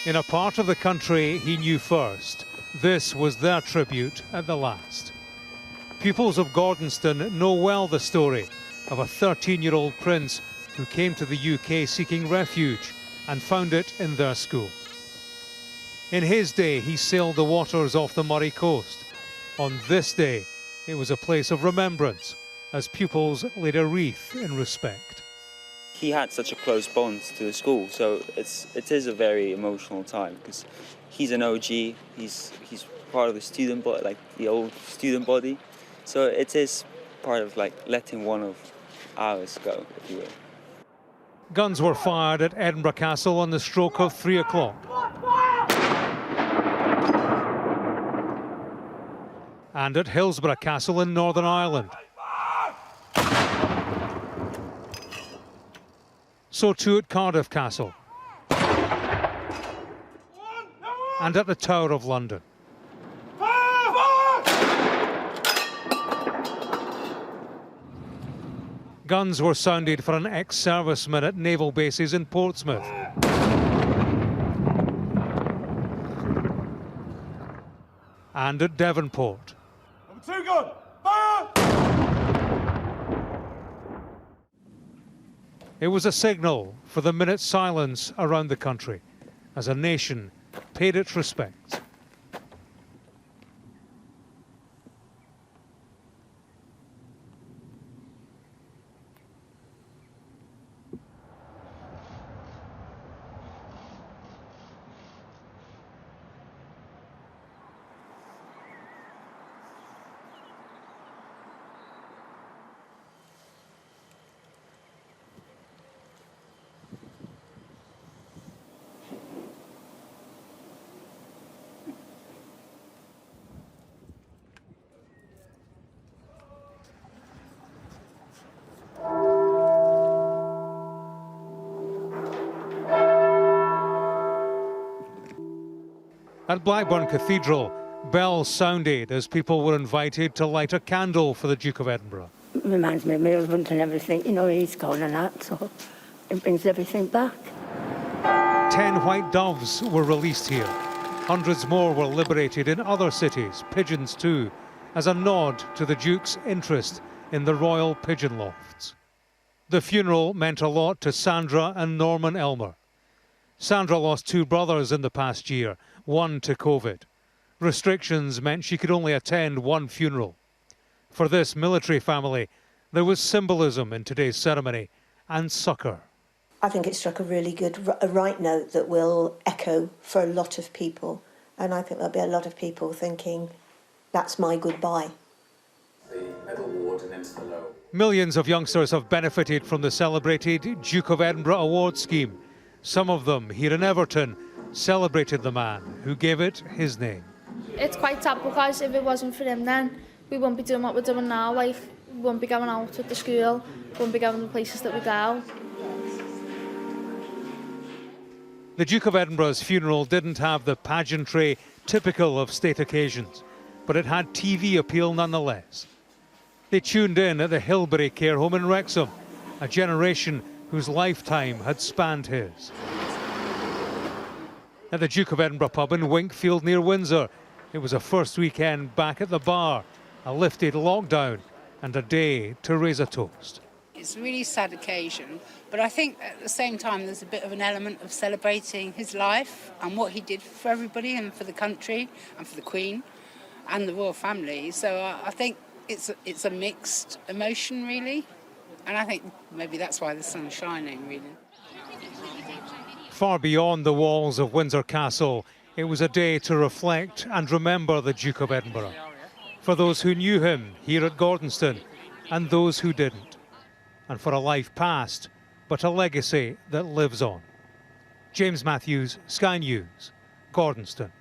In a part of the country he knew first, this was their tribute at the last. Pupils of Gordonston know well the story of a 13-year-old prince who came to the UK seeking refuge and found it in their school. In his day, he sailed the waters off the Moray coast. On this day, it was a place of remembrance as pupils laid a wreath in respect. He had such a close bond to the school, so it is a very emotional time because he's an OG. He's part of the student body, like the old student body. So it is part of like letting one of ours go, if you will. Guns were fired at Edinburgh Castle on the stroke of 3 o'clock. And at Hillsborough Castle in Northern Ireland. So too at Cardiff Castle. And at the Tower of London. Guns were sounded for an ex-serviceman at naval bases in Portsmouth. And at Devonport. Number 2 gun, fire! It was a signal for the minute's silence around the country as a nation paid its respects. At Blackburn Cathedral, bells sounded as people were invited to light a candle for the Duke of Edinburgh. It reminds me of my husband and everything, you know, he's gone and that, so it brings everything back. 10 white doves were released here. Hundreds more were liberated in other cities, pigeons too, as a nod to the Duke's interest in the royal pigeon lofts. The funeral meant a lot to Sandra and Norman Elmer. Sandra lost 2 brothers in the past year, one to COVID. Restrictions meant she could only attend 1 funeral. For this military family, there was symbolism in today's ceremony and succour. I think it struck a really good, a right note that will echo for a lot of people. And I think there'll be a lot of people thinking, that's my goodbye. The Medal Ward and Insta-Low. Millions of youngsters have benefited from the celebrated Duke of Edinburgh Award scheme. Some of them here in Everton celebrated the man who gave it his name. It's quite sad because if it wasn't for him then, we wouldn't be doing what we're doing now. Like, we wouldn't be going out with the school, we wouldn't be going to the places that we go. The Duke of Edinburgh's funeral didn't have the pageantry typical of state occasions, but it had TV appeal nonetheless. They tuned in at the Hilbury Care Home in Wrexham, a generation whose lifetime had spanned his. At the Duke of Edinburgh pub in Winkfield near Windsor, it was a first weekend back at the bar, a lifted lockdown and a day to raise a toast. It's a really sad occasion, but I think at the same time there's a bit of an element of celebrating his life and what he did for everybody and for the country and for the Queen and the royal family. So I think it's a mixed emotion, really, and I think maybe that's why the sun's shining, really. Far beyond the walls of Windsor Castle, it was a day to reflect and remember the Duke of Edinburgh. For those who knew him here at Gordonston and those who didn't. And for a life past, but a legacy that lives on. James Matthews, Sky News, Gordonston.